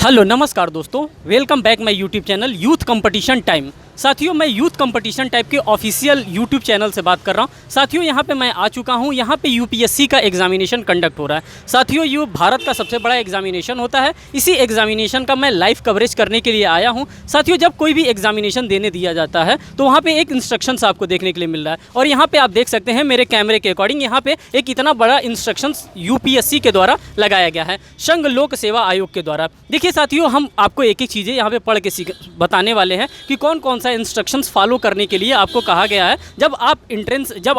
Hello नमस्कार दोस्तों, welcome back my YouTube channel youth competition time. साथियों, मैं यूथ कंपटीशन टाइप के ऑफिशियल यूट्यूब चैनल से बात कर रहा हूं। साथियों, यहां पे मैं आ चुका हूं। यहां पे यूपीएससी का एग्जामिनेशन कंडक्ट हो रहा है। साथियों, ये भारत का सबसे बड़ा एग्जामिनेशन होता है। इसी एग्जामिनेशन का मैं लाइव कवरेज करने के लिए आया हूं। साथियों, जब कोई भी एग्जामिनेशन देने दिया जाता है तो वहाँ पे एक इंस्ट्रक्शंस आपको देखने के लिए मिल रहा है, और यहाँ पे आप देख सकते हैं मेरे कैमरे के अकॉर्डिंग यहाँ पे एक इतना बड़ा इंस्ट्रक्शंस यूपीएससी के द्वारा लगाया गया है, संघ लोक सेवा आयोग के द्वारा। देखिए साथियों, हम आपको एक एक चीज़ें यहाँ पे पढ़ के बताने वाले हैं कि कौन कौन सा इंस्ट्रक्शंस फॉलो करने के लिए आपको कहा गया है जब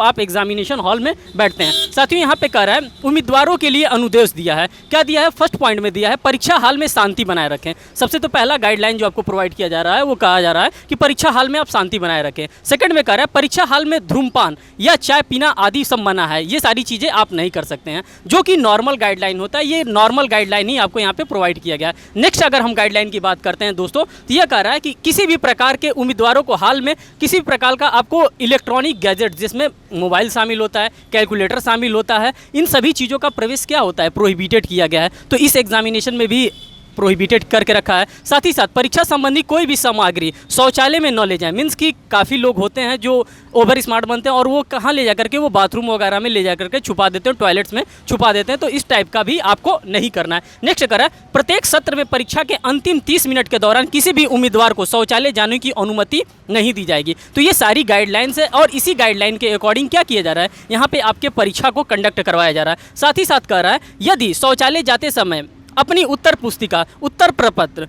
आप एग्जामिनेशन हॉल में बैठते हैं। साथियों, यहाँ पे कह रहा है उम्मीदवारों के लिए अनुदेश दिया है। क्या दिया है? फर्स्ट पॉइंट में दिया है परीक्षा हाल में शांति बनाए रखें। सबसे तो पहला गाइडलाइन जो आपको प्रोवाइड किया जा रहा है वो कहा जा रहा है कि परीक्षा हाल में आप शांति बनाए रखें। सेकंड में कह रहा है परीक्षा हाल में धूम्रपान या चाय पीना आदि सब मना है। ये सारी चीज़ें आप नहीं कर सकते हैं, जो कि नॉर्मल गाइडलाइन होता है। ये नॉर्मल गाइडलाइन ही आपको यहाँ पे प्रोवाइड किया गया है। नेक्स्ट अगर हम गाइडलाइन की बात करते हैं दोस्तों, तो यह कह रहा है कि किसी भी प्रकार के उम्मीदवारों को हाल में किसी भी प्रकार का आपको इलेक्ट्रॉनिक गैजेट जिसमें मोबाइल शामिल होता है, कैलकुलेटर शामिल होता है, इन सभी चीज़ों का प्रवेश क्या होता है, प्रोहिबिटेड किया गया है। तो इस एग्जामिनेशन में भी प्रोहिबिटेड करके रखा है। साथ ही साथ परीक्षा संबंधी कोई भी सामग्री शौचालय में न ले जाएं। मीन्स कि काफ़ी लोग होते हैं जो ओवर स्मार्ट बनते हैं और वो कहाँ ले जा करके वो बाथरूम वगैरह में ले जा करके छुपा देते हैं, टॉयलेट्स में छुपा देते हैं। तो इस टाइप का भी आपको नहीं करना है। नेक्स्ट करा प्रत्येक सत्र में परीक्षा के अंतिम 30 मिनट के दौरान किसी भी उम्मीदवार को शौचालय जाने की अनुमति नहीं दी जाएगी। तो ये सारी गाइडलाइंस है, और इसी गाइडलाइन के अकॉर्डिंग क्या किया जा रहा है, यहाँ पे आपके परीक्षा को कंडक्ट करवाया जा रहा है। साथ ही साथ कह रहा है यदि शौचालय जाते समय अपनी उत्तर पुस्तिका, उत्तर प्रपत्र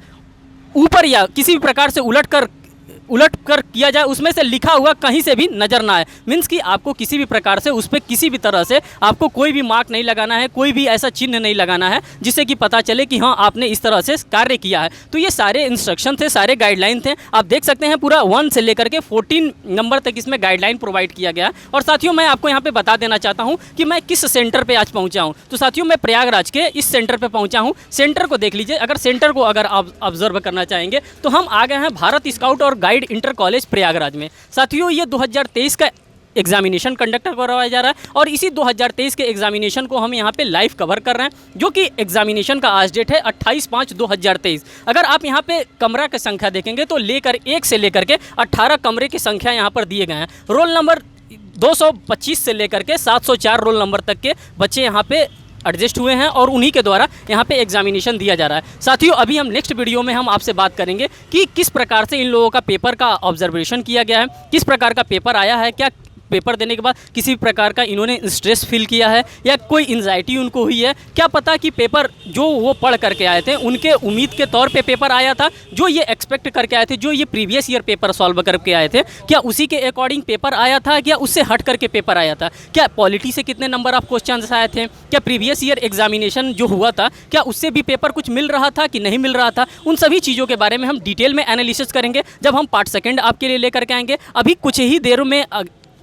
ऊपर या किसी भी प्रकार से उलट कर किया जाए, उसमें से लिखा हुआ कहीं से भी नज़र ना आए। मीन्स कि आपको किसी भी प्रकार से उस पर किसी भी तरह से आपको कोई भी मार्क नहीं लगाना है, कोई भी ऐसा चिन्ह नहीं लगाना है जिससे कि पता चले कि हाँ आपने इस तरह से कार्य किया है। तो ये सारे इंस्ट्रक्शन थे, सारे गाइडलाइन थे। आप देख सकते हैं पूरा 1 से लेकर के 14 नंबर तक इसमें गाइडलाइन प्रोवाइड किया गया है। और साथियों, मैं आपको यहाँ पर बता देना चाहता हूँ कि मैं किस सेंटर पर आज पहुँचा हूँ। तो साथियों, मैं प्रयागराज के इस सेंटर पर पहुँचा हूँ। सेंटर को देख लीजिए। अगर सेंटर को अगर आप ऑब्जर्व करना चाहेंगे तो हम आ गए हैं भारत स्काउट और गाइड इंटर कॉलेज प्रयागराज में। साथियों, ये 2023 का एग्जामिनेशन कंडक्ट करवाया जा रहा है, और इसी 2023 के एग्जामिनेशन को हम यहाँ पे लाइव कवर कर रहे हैं, जो कि एग्जामिनेशन का आज डेट है 28/5/2023। अगर आप यहाँ पे कमरा की संख्या देखेंगे तो 1 से लेकर के 18 कमरे की संख्या यहाँ पर दिए गए हैं। रोल नंबर 225 से लेकर के 704 रोल नंबर तक के बच्चे यहाँ पे एडजस्ट हुए हैं, और उन्हीं के द्वारा यहाँ पे एग्जामिनेशन दिया जा रहा है। साथियों, अभी हम नेक्स्ट वीडियो में हम आपसे बात करेंगे कि किस प्रकार से इन लोगों का पेपर का ऑब्जर्वेशन किया गया है, किस प्रकार का पेपर आया है, क्या पेपर देने के बाद किसी भी प्रकार का इन्होंने स्ट्रेस फील किया है या कोई एंजाइटी उनको हुई है। क्या पता कि पेपर जो वो पढ़ करके आए थे उनके उम्मीद के तौर पे पेपर आया था, जो ये एक्सपेक्ट करके आए थे, जो ये प्रीवियस ईयर पेपर सॉल्व करके आए थे, क्या उसी के अकॉर्डिंग पेपर आया था, क्या उससे हट करके पेपर आया था, क्या पॉलिटी से कितने नंबर ऑफ क्वेश्चन आए थे, क्या प्रीवियस ईयर एग्जामिनेशन जो हुआ था क्या उससे भी पेपर कुछ मिल रहा था कि नहीं मिल रहा था। उन सभी चीज़ों के बारे में हम डिटेल में एनालिसिस करेंगे जब हम पार्ट सेकेंड आपके लिए लेकर के आएंगे। अभी कुछ ही देर में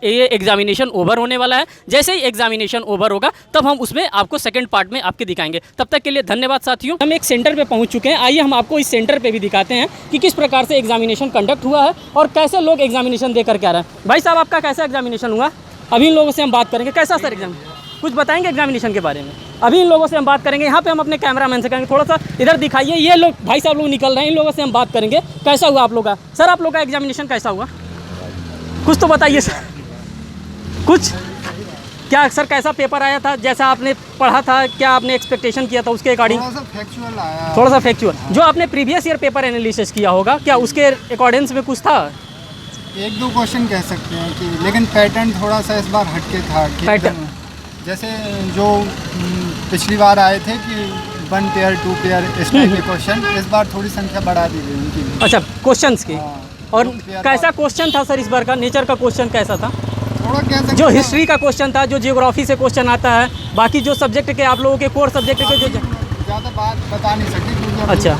ये एग्जामिनेशन ओवर होने वाला है। जैसे ही एग्जामिनेशन ओवर होगा तब हम उसमें आपको सेकंड पार्ट में आपके दिखाएंगे। तब तक के लिए धन्यवाद साथियों। हम एक सेंटर पे पहुंच चुके हैं। आइए हम आपको इस सेंटर पे भी दिखाते हैं कि किस प्रकार से एग्जामिनेशन कंडक्ट हुआ है और कैसे लोग एग्जामिनेशन दे करके आ रहे हैं। भाई साहब, आपका कैसा एग्जामिनेशन हुआ? अभी इन लोगों से हम बात करेंगे। कैसा सर एग्जाम, कुछ बताएंगे एग्जामिनेशन के बारे में? अभी इन लोगों से हम बात करेंगे। यहाँ पे हम अपने कैमरामैन से कहेंगे थोड़ा सा इधर दिखाइए। ये लोग भाई साहब लोग निकल रहे हैं, इन लोगों से हम बात करेंगे कैसा हुआ आप लोग का। सर, आप लोग का एग्जामिनेशन कैसा हुआ, कुछ तो बताइए सर। कुछ क्या सर, कैसा पेपर आया था, जैसा आपने पढ़ा था, क्या आपने एक्सपेक्टेशन किया था उसके अकॉर्डिंग? थोड़ा सा फैक्चुअल आया। थोड़ा सा फैक्चुअल। जो आपने प्रीवियस ईयर पेपर एनालिसिस किया होगा, क्या उसके अकॉर्डिंग्स में कुछ था? 1-2 क्वेश्चन कह सकते हैं कि, लेकिन पैटर्न थोड़ा सा इस बार हटके था। पैटर्न जैसे जो पिछली बार आए थे कि 1 पेयर 2 पेयर इस टाइप के क्वेश्चन, इस बार थोड़ी संख्या बढ़ा दी गई उनकी। अच्छा, क्वेश्चंस की। और पेयर कैसा क्वेश्चन था सर इस बार का? नेचर का क्वेश्चन कैसा था? थोड़ा कह सकते जो हैं। हिस्ट्री का क्वेश्चन था, जो जियोग्राफी से क्वेश्चन आता है, बाकी जो सब्जेक्ट के आप लोगों के कोर सब्जेक्ट के जो ज़्यादा बात बता नहीं सकती क्योंकि अच्छा,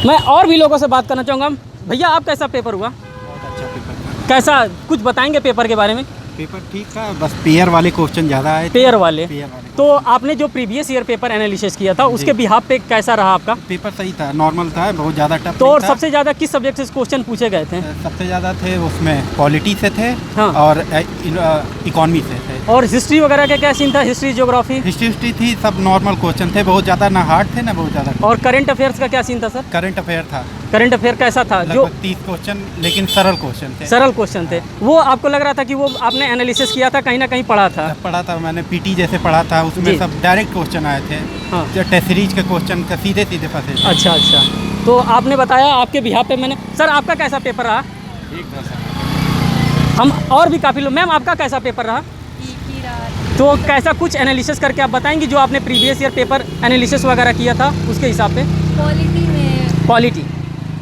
मैं और भी लोगों से बात करना चाहूँगा। भैया, आप कैसा पेपर हुआ? बहुत अच्छा पेपर था। कैसा, कुछ बताएंगे पेपर के बारे में? पेपर ठीक था, बस पेयर वाले क्वेश्चन ज़्यादा आए थे। पेयर वाले पेयर वाले तो आपने जो प्रीवियस ईयर पेपर एनालिसिस किया था उसके बिहाफ पे कैसा रहा आपका? पेपर सही था, नॉर्मल था, बहुत ज़्यादा टफ तो और नहीं था। सबसे ज़्यादा किस सब्जेक्ट से क्वेश्चन पूछे गए थे? सबसे ज़्यादा थे उसमें पॉलिटी से थे, हाँ। और इकोनॉमी से थे। और हिस्ट्री वगैरह का क्या सीन था? हिस्ट्री, ज्योग्राफी हिस्ट्री थी, सब नॉर्मल क्वेश्चन थे, बहुत ज़्यादा ना हार्ड थे ना बहुत ज़्यादा। और करंट अफेयर्स का क्या सीन था सर? करंट अफेयर था, करंट अफेयर कैसा था? जो लगभग 30 क्वेश्चन, लेकिन सरल क्वेश्चन थे। सरल क्वेश्चन थे, वो आपको लग रहा था कि वो आपने एनालिसिस किया था, कहीं ना कहीं पढ़ा था? पढ़ा था मैंने, पीटी जैसे पढ़ा था, उसमें जी। सब डायरेक्ट क्वेश्चन आए थे। हाँ। जो टेस्ट सीरीज के क्वेश्चन का सीधे सीधे फंसे थे। अच्छा अच्छा, तो आपने बताया आपके बिहाफ पे मैंने। सर आपका कैसा पेपर रहा? ठीक था सर। हम और भी काफ़ी लोग। मैम आपका कैसा पेपर रहा? ठीक ही रहा। तो कैसा कुछ एनालिसिस करके आप बताएंगे जो आपने प्रीवियस ईयर पेपर एनालिसिस वगैरह किया था उसके हिसाब पे? पॉलिटी में क्वालिटी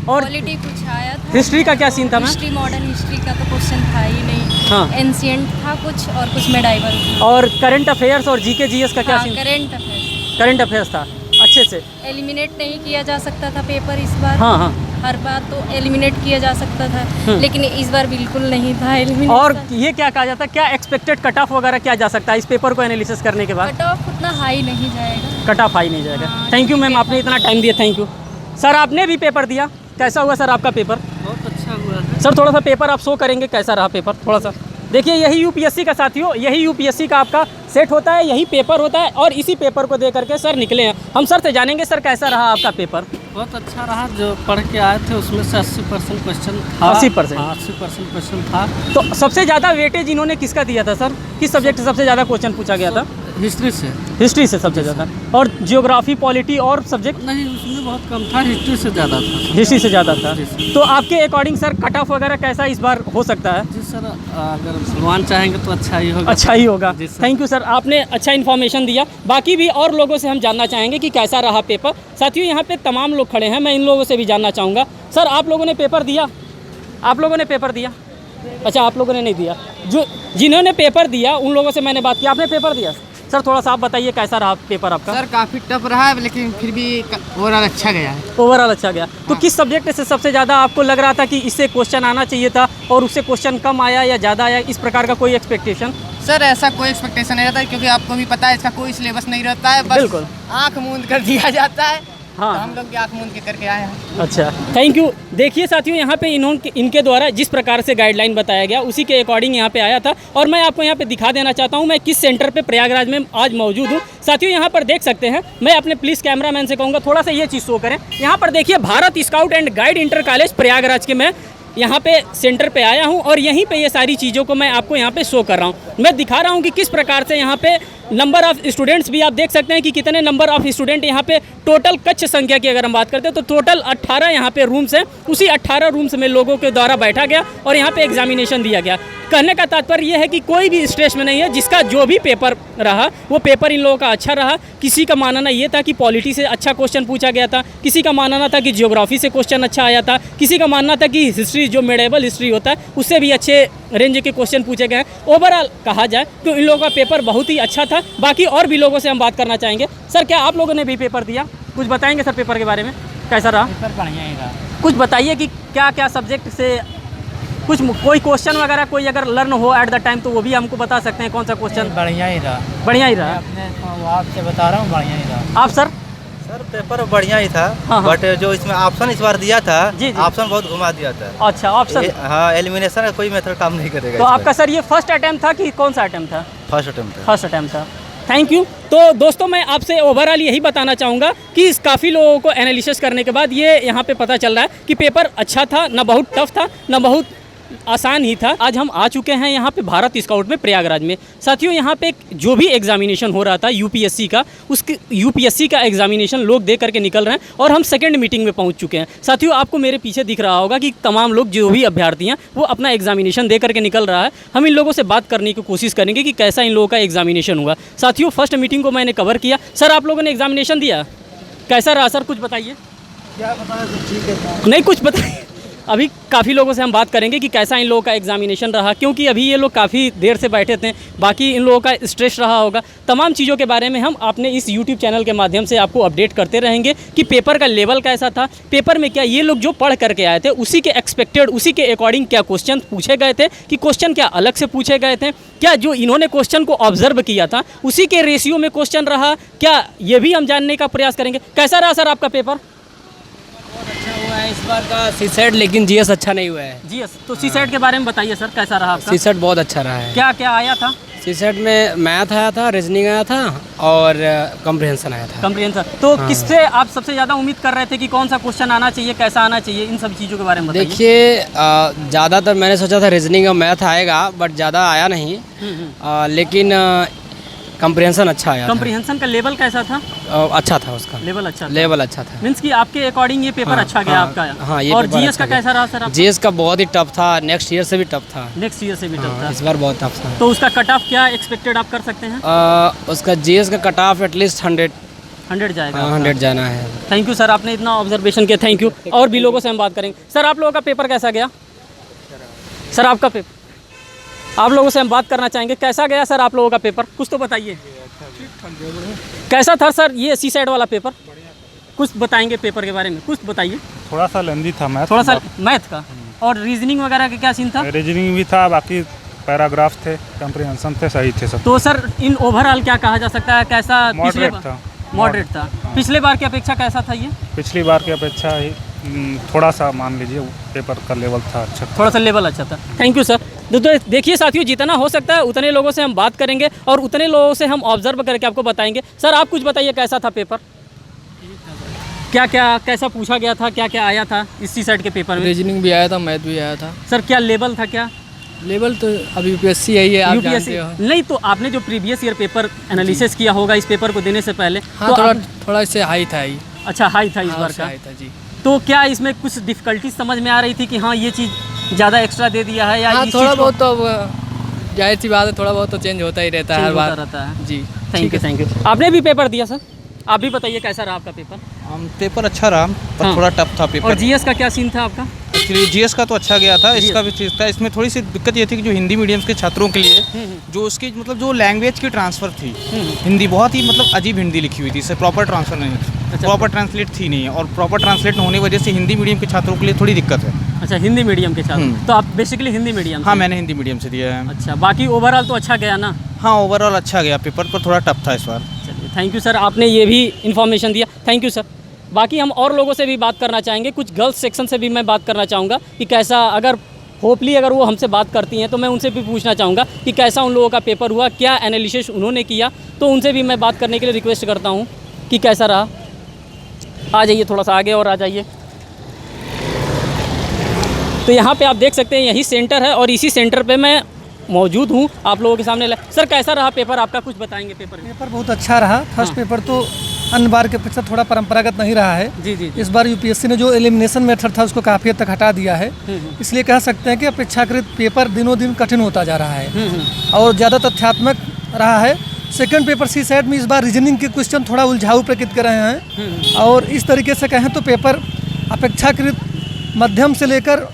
और पॉलिटी कुछ आया था। हिस्ट्री का क्या सीन था मैम? हिस्ट्री, मॉडर्न हिस्ट्री का तो क्वेश्चन था ही नहीं। हाँ। एंशिएंट था कुछ और कुछ मेडाइवल था। और करंट अफेयर्स और जीके जीएस का क्या हाँ, scene? Current affairs current affairs था अच्छे से। एलिमिनेट नहीं किया जा सकता था पेपर इस बार। हाँ हाँ। हर बार तो एलिमिनेट किया जा सकता था, लेकिन इस बार बिल्कुल नहीं था एलिमिनेट। और ये क्या कहा जाता है, क्या एक्सपेक्टेड कट ऑफ वगैरह क्या जा सकता है इस पेपर को एनालिसिस करने के बाद? कट ऑफ उतना हाई नहीं जाएगा। कट ऑफ हाई नहीं जाएगा। हाँ, थैंक यू मैम, पेपर आपने इतना टाइम दिया, थैंक यू। सर आपने भी पेपर दिया, कैसा हुआ सर आपका पेपर? बहुत अच्छा हुआ है। सर थोड़ा सा पेपर आप शो करेंगे, कैसा रहा पेपर थोड़ा सा? देखिए यही यूपीएससी का साथियों, यही यूपीएससी का आपका सेट होता है, यही पेपर होता है, और इसी पेपर को दे करके सर निकले हैं। हम सर से जानेंगे सर कैसा रहा आपका पेपर? बहुत अच्छा रहा, जो पढ़ के आए थे उसमें से 80% क्वेश्चन था। 80%? हाँ, 80% क्वेश्चन था। तो सबसे ज़्यादा वेटेज इन्होंने किसका दिया था सर? किस सब्जेक्ट से सबसे ज़्यादा क्वेश्चन पूछा गया था? हिस्ट्री से हिस्ट्री से सबसे ज़्यादा। और जियोग्राफी, पॉलिटी और सब्जेक्ट? नहीं, उसमें बहुत कम था, हिस्ट्री से ज़्यादा था। हिस्ट्री से ज़्यादा था। जी। तो आपके अकॉर्डिंग सर कट ऑफ वगैरह कैसा इस बार हो सकता है? जी सर, अगर भगवान चाहेंगे तो अच्छा ही होगा। अच्छा ही होगा। जी सर। थैंक यू सर, आपने अच्छा इन्फॉर्मेशन दिया। बाकी भी और लोगों से हम जानना चाहेंगे कि कैसा रहा पेपर। साथियों यहाँ पे तमाम लोग खड़े हैं, मैं इन लोगों से भी जानना चाहूँगा। सर आप लोगों ने पेपर दिया? आप लोगों ने पेपर दिया? अच्छा, आप लोगों ने नहीं दिया। जो जिन्होंने पेपर दिया उन लोगों से मैंने बात की। आपने पेपर दिया? सर थोड़ा सा आप बताइए कैसा रहा पेपर आपका? सर काफ़ी टफ रहा है, लेकिन फिर भी ओवरऑल अच्छा गया है। ओवरऑल अच्छा गया। तो किस सब्जेक्ट से सबसे ज़्यादा आपको लग रहा था कि इससे क्वेश्चन आना चाहिए था और उससे क्वेश्चन कम आया या ज़्यादा आया, इस प्रकार का कोई एक्सपेक्टेशन? सर ऐसा कोई एक्सपेक्टेशन नहीं रहता है, क्योंकि आपको भी पता है इसका कोई सिलेबस नहीं रहता है, बस बिल्कुल। आँख मूंद कर दिया जाता है। हाँ। तो हम लोग भी आँख मूंद के करके आए हैं। अच्छा, थैंक यू। देखिए साथियों, यहाँ पे इनके द्वारा जिस प्रकार से गाइडलाइन बताया गया उसी के अकॉर्डिंग यहाँ पे आया था, और मैं आपको यहाँ पे दिखा देना चाहता हूँ मैं किस सेंटर पे प्रयागराज में आज मौजूद हूँ। साथियों यहाँ पर देख सकते हैं, मैं अपने प्लीज़ कैमरामैन से कहूँगा थोड़ा सा ये चीज़ शो करें। यहाँ पर देखिए, Bharat scout and guide inter college Prayagraj के मैं यहाँ पे सेंटर पे आया हूँ, और यहीं पे ये सारी चीज़ों को मैं आपको यहाँ पे शो कर रहा हूँ। मैं दिखा रहा हूँ कि किस प्रकार से यहाँ पे नंबर ऑफ़ स्टूडेंट्स भी आप देख सकते हैं कि कितने नंबर ऑफ़ स्टूडेंट यहाँ पे टोटल कक्ष संख्या की अगर हम बात करते हैं तो टोटल 18 यहाँ पे रूम्स हैं। उसी 18 रूम्स में लोगों के द्वारा बैठा गया और यहाँ पे एग्जामिनेशन दिया गया। कहने का तात्पर्य यह है कि कोई भी स्ट्रेस में नहीं है, जिसका जो भी पेपर रहा वो पेपर इन लोगों का अच्छा रहा। किसी का मानना ये था कि पॉलिटी से अच्छा क्वेश्चन पूछा गया था, किसी का मानना था कि ज्योग्राफी से क्वेश्चन अच्छा आया था, किसी का मानना था कि हिस्ट्री जो मेडिवल हिस्ट्री होता है उससे भी अच्छे रेंज के क्वेश्चन पूछे गए हैं। ओवरऑल कहा जाए तो इन लोगों का पेपर बहुत ही अच्छा था। बाकी और भी लोगों से हम बात करना चाहेंगे। सर क्या आप लोगों ने भी पेपर दिया? कुछ बताएंगे सर पेपर के बारे में, कैसा रहा? पेपर बढ़िया ही रहा। कुछ बताइए कि क्या क्या सब्जेक्ट से कुछ कोई क्वेश्चन वगैरह कोई अगर लर्न हो एट द टाइम तो वो भी हमको बता सकते हैं कौन सा क्वेश्चन? बढ़िया ही रहा। बढ़िया ही रहा। अपने आपसे बता रहा हूँ, बढ़िया ही रहा। आप सर? सर पेपर बढ़िया ही था। हाँ, हाँ। बट जो इसमें ऑप्शन इस बार दिया था, जी, जी। ऑप्शन बहुत घुमा दिया था। अच्छा, ऑप्शन। हाँ, एलिमिनेशन का कोई मेथड काम नहीं करेगा। तो आपका सर ये फर्स्ट अटैम्प्ट था कि कौन सा अटैम्प्ट था? फर्स्ट अटेम्प्ट था। फर्स्ट अटैम्प्ट था। Thank you. तो दोस्तों मैं आपसे ओवरऑल यही बताना चाहूँगा कि इस काफ़ी लोगों को एनालिसिस करने के बाद ये यहाँ पे पता चल रहा है कि पेपर अच्छा था, ना बहुत टफ था ना बहुत आसान ही था। आज हम आ चुके हैं यहाँ पे भारत स्काउट में प्रयागराज में। साथियों यहाँ पे जो भी एग्जामिनेशन हो रहा था यूपीएससी का, उसके यूपीएससी का एग्जामिनेशन लोग दे करके निकल रहे हैं और हम सेकंड मीटिंग में पहुँच चुके हैं। साथियों आपको मेरे पीछे दिख रहा होगा कि तमाम लोग जो भी अभ्यर्थी हैं वो अपना एग्जामिनेशन दे करके निकल रहा है। हम इन लोगों से बात करने की कोशिश करेंगे कि कैसा इन लोगों का एग्जामिनेशन हुआ। साथियों फर्स्ट मीटिंग को मैंने कवर किया। सर आप लोगों ने एग्जामिनेशन दिया, कैसा रहा सर? कुछ बताइए। क्या बताया, ठीक है। नहीं कुछ बताइए। अभी काफ़ी लोगों से हम बात करेंगे कि कैसा इन लोगों का एग्जामिनेशन रहा, क्योंकि अभी ये लोग काफ़ी देर से बैठे थे, बाकी इन लोगों का स्ट्रेस रहा होगा। तमाम चीज़ों के बारे में हम अपने इस यूट्यूब चैनल के माध्यम से आपको अपडेट करते रहेंगे कि पेपर का लेवल कैसा था, पेपर में क्या ये लोग जो पढ़ करके आए थे उसी के एक्सपेक्टेड, उसी के अकॉर्डिंग क्या क्वेश्चन पूछे गए थे, कि क्वेश्चन क्या अलग से पूछे गए थे, क्या जो इन्होंने क्वेश्चन को ऑब्जर्व किया था उसी के रेशियो में क्वेश्चन रहा क्या, ये भी हम जानने का प्रयास करेंगे। कैसा रहा सर आपका पेपर? अच्छा हुआ है इस बार का सीसेट, लेकिन जीएस अच्छा नहीं हुआ है। जीएस तो सीसेट के बारे में बताइए सर, कैसा रहा आपका? सीसेट बहुत अच्छा रहा है। क्या क्या आया था? सीसेट में मैथ आया था, रीजनिंग आया था और कॉम्प्रिहेंशन आया था। कॉम्प्रिहेंशन। तो किससे आप सबसे ज़्यादा उम्मीद कर रहे थे कि कौन सा क्वेश्चन आना चाहिए, कैसा आना चाहिए, इन सब चीज़ों के बारे में बताइए। देखिए ज़्यादातर मैंने सोचा था रीजनिंग और मैथ आएगा, बट ज़्यादा आया नहीं। लेकिन कॉम्प्रिहेंशन अच्छा आया। कॉम्प्रिहेंशन का लेवल कैसा था? अच्छा था उसका लेवल अच्छा था। लेवल अच्छा था। मीन्स कि आपके अकॉर्डिंग ये पेपर अच्छा गया आपका। हाँ, ये और पेपर जीएस अच्छा का कैसा रहा सर आपका? जीएस का बहुत ही टफ था, नेक्स्ट ईयर से भी टफ था। नेक्स्ट ईयर से भी टफ था। इस बार बहुत टफ था। तो उसका कट ऑफ क्या एक्सपेक्टेड आप कर सकते हैं? उसका जीएस का कट ऑफ एटलीस्ट 100 जाएगा। 100 जाना है। थैंक यू सर, आपने इतना ऑब्जर्वेशन किया, थैंक यू। और भी लोगों से हम बात करेंगे। सर आप लोगों का पेपर कैसा गया? सर आपका पेपर, आप लोगों से हम बात करना चाहेंगे, कैसा गया सर आप लोगों का पेपर? कुछ तो बताइए। कैसा था सर ये सी साइड वाला पेपर? कुछ बताएंगे पेपर के बारे में, कुछ बताइए। थोड़ा सा लेंदी था मैथ, थोड़ा सा मैथ का। और रीजनिंग वगैरह का क्या सीन था? रीजनिंग भी था, बाकी पैराग्राफ थे, कॉम्प्रिहेंशन थे, सही थे सब। तो सर इन ओवरऑल क्या कहा जा सकता है, कैसा? मॉडरेट था। मॉडरेट था। पिछले बार की अपेक्षा कैसा था ये? पिछली बार की अपेक्षा ही थोड़ा सा मान लीजिए पेपर का लेवल था अच्छा। थोड़ा सा लेवल अच्छा था। Thank you sir. देखिए साथियों, जितना हो सकता है उतने लोगों से हम बात करेंगे और उतने लोगों से हम ऑब्जर्व करके आपको बताएंगे। सर आप कुछ बताइए, कैसा था पेपर? क्या क्या कैसा पूछा गया था, क्या क्या आया था इस सी सेट के पेपर में? रीजनिंग भी आया था, मैथ भी आया था। सर क्या लेवल था? क्या लेवल तो अभी यूपीएससी यही है, आप जानते हो। नहीं तो आपने जो प्रीवियस ईयर पेपर एनालिसिस किया होगा इस पेपर को देने से पहले, हाँ, तो थोड़ा इससे हाई था ही। अच्छा हाई था इस बार का? हाई था जी। तो क्या इसमें कुछ डिफ़िकल्टीज समझ में आ रही थी कि हाँ ये चीज़ ज़्यादा एक्स्ट्रा दे दिया है, या हाँ, इस थोड़ा चीज़ को बहुत तो जाहिर सी बात है, थोड़ा बहुत तो चेंज होता ही रहता है हर बार। रहता है जी। Thank you. आपने भी पेपर दिया सर, आप भी बताइए कैसा रहा आपका पेपर? पेपर अच्छा रहा, पर हाँ। थोड़ा टफ था और पेपर। जीएस का क्या सीन था आपका? एक्चुअली जीएस का तो अच्छा गया था, इसका भी ठीक था। इसमें थोड़ी सी दिक्कत ये थी कि जो हिंदी मीडियम के छात्रों के लिए जो उसकी मतलब जो लैंग्वेज की ट्रांसफ़र थी, हिंदी बहुत ही मतलब अजीब हिंदी लिखी हुई थी, इससे प्रॉपर ट्रांसफ़र नहीं थी, प्रॉपर ट्रांसलेट थी नहीं, और प्रॉपर ट्रांसलेट न होने की वजह से हिंदी मीडियम के छात्रों के लिए थोड़ी दिक्कत है। अच्छा हिंदी मीडियम के छात्र, तो आप बेसिकली हिंदी मीडियम? हाँ, मैंने हिंदी मीडियम से दिया है। अच्छा, बाकी ओवरऑल तो अच्छा गया ना? हाँ, ओवरऑल अच्छा गया पेपर, पर थोड़ा टफ था इस बार। चलिए थैंक यू सर, आपने ये भी इन्फॉर्मेशन दिया, थैंक यू सर। बाकी हम और लोगों से भी बात करना चाहेंगे, कुछ गर्ल्स सेक्शन से भी मैं बात करना चाहूँगा कि कैसा, अगर होपली अगर वो हमसे बात करती हैं तो मैं उनसे भी पूछना चाहूँगा कि कैसा उन लोगों का पेपर हुआ, क्या एनालिसिस उन्होंने किया, तो उनसे भी मैं बात करने के लिए रिक्वेस्ट करता हूँ कि कैसा रहा। आ जाइए थोड़ा सा आगे और आ जाइए। तो यहाँ पे आप देख सकते हैं यही सेंटर है और इसी सेंटर पे मैं मौजूद हूँ आप लोगों के सामने। सर कैसा रहा पेपर आपका, कुछ बताएंगे पेपर में? पेपर बहुत अच्छा रहा। फर्स्ट पेपर तो अन्य बार के अपेक्षा थोड़ा परंपरागत नहीं रहा है। जी। इस बार यूपीएससी ने जो एलिमिनेशन मेथड था उसको काफ़ी हद तक हटा दिया है, इसलिए कह सकते हैं कि अपेक्षाकृत पेपर दिनों दिन कठिन होता जा रहा है और ज़्यादा तथ्यात्मक रहा है। सेकंड पेपर सी सेट में इस बार रीजनिंग के क्वेश्चन थोड़ा उलझाऊ प्रकृति कर रहे हैं और इस तरीके से कहें तो पेपर अपेक्षाकृत मध्यम से लेकर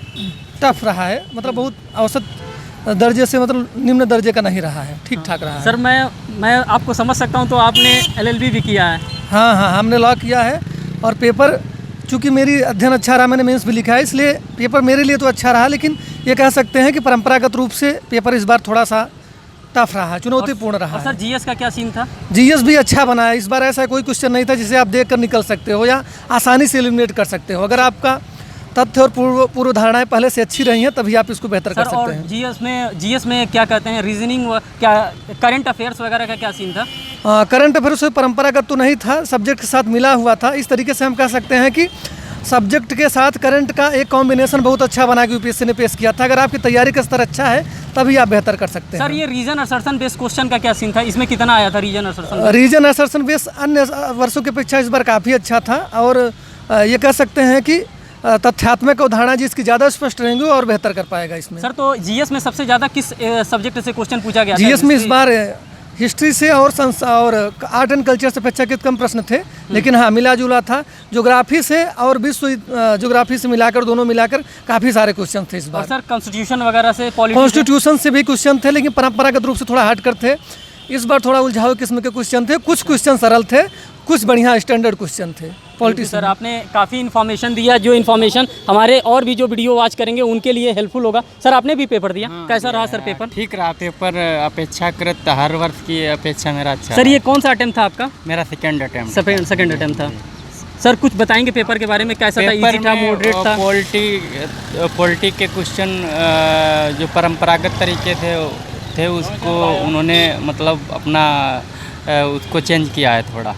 टफ रहा है, मतलब बहुत औसत दर्जे से मतलब निम्न दर्जे का नहीं रहा है, ठीक ठाक रहा है। सर मैं आपको समझ सकता हूँ, तो आपने एलएलबी भी किया है? हाँ, हमने लॉ किया है और पेपर चूँकि मेरी अध्ययन अच्छा रहा, मैंने मेंस भी लिखा है, इसलिए पेपर मेरे लिए तो अच्छा रहा, लेकिन ये कह सकते हैं कि परंपरागत रूप से पेपर इस बार थोड़ा सा टफ रहा, चुनौतीपूर्ण रहा। और सर जीएस का क्या सीन था? जीएस भी अच्छा बना है। इस बार ऐसा कोई क्वेश्चन नहीं था जिसे आप देख कर निकल सकते हो या आसानी से एलिमिनेट कर सकते हो। अगर आपका तथ्य और पूर्व धारणाएं पहले से अच्छी रही हैं तभी आप इसको बेहतर कर सकते हैं। जीएस में क्या कहते हैं, रीजनिंग, क्या करंट अफेयर्स वगैरह का क्या सीन था? करंट अफेयर्स परंपरागत तो नहीं था, सब्जेक्ट के साथ मिला हुआ था। इस तरीके से हम कह सकते हैं कि सब्जेक्ट के साथ करंट का एक कॉम्बिनेशन बहुत अच्छा बना के यूपीएससी ने पेश किया था। अगर आपकी तैयारी का स्तर अच्छा है तभी आप बेहतर कर सकते हैं। सर ये रीजन असर्शन बेस्ड क्वेश्चन का क्या सीन था, इसमें कितना आया था reason assertion? Reason assertion base अन्य वर्षों की अपेक्षा इस बार काफ़ी अच्छा था और ये कह सकते हैं कि तथ्यात्मक अवधारणा जिसकी ज़्यादा स्पष्ट रहेंगे और बेहतर कर पाएगा इसमें। सर तो जीएस में सबसे ज़्यादा किस सब्जेक्ट से क्वेश्चन पूछा गया? जीएस में इस बार हिस्ट्री से और आर्ट एंड कल्चर से अपेक्षाकृत कम प्रश्न थे, लेकिन हाँ मिला जुला था। ज्योग्राफी से और विश्व ज्योग्राफी से मिलाकर, दोनों मिलाकर काफ़ी सारे क्वेश्चन थे इस और बार। सर कॉन्स्टिट्यूशन वगैरह से, पॉलिटी कॉन्स्टिट्यूशन से भी क्वेश्चन थे, लेकिन परंपरागत रूप से थोड़ा हट कर थे। इस बार थोड़ा उलझाऊ किस्म के क्वेश्चन थे, कुछ क्वेश्चन सरल थे, कुछ बढ़िया स्टैंडर्ड क्वेश्चन थे। पॉलिटिक्स सर आपने काफ़ी इन्फॉर्मेशन दिया, जो इन्फॉर्मेशन हमारे और भी जो वीडियो वॉच करेंगे उनके लिए हेल्पफुल होगा। सर आपने भी पेपर दिया, कैसा रहा सर पेपर? ठीक रहा पेपर, अपेक्षाकृत हर वर्ष की अपेक्षा मेरा अच्छा सर ये कौन सा अटेम्प्ट था आपका? मेरा सेकंड अटेम्प्ट। सेकंड अटेम्प्ट था। सर कुछ बताएंगे पेपर के बारे में, कैसा था? इजी था, मॉडरेट था? पॉलिटी के क्वेश्चन जो परंपरागत तरीके थे उसको उन्होंने मतलब अपना उसको चेंज किया है थोड़ा।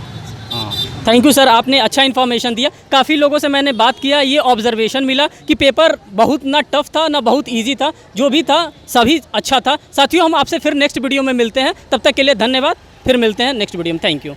हाँ, थैंक यू सर, आपने अच्छा इन्फॉर्मेशन दिया। काफ़ी लोगों से मैंने बात किया, ये ऑब्जर्वेशन मिला कि पेपर बहुत ना टफ था ना बहुत इजी था, जो भी था सभी अच्छा था। साथियों हम आपसे फिर नेक्स्ट वीडियो में मिलते हैं, तब तक के लिए धन्यवाद। फिर मिलते हैं नेक्स्ट वीडियो में। Thank you.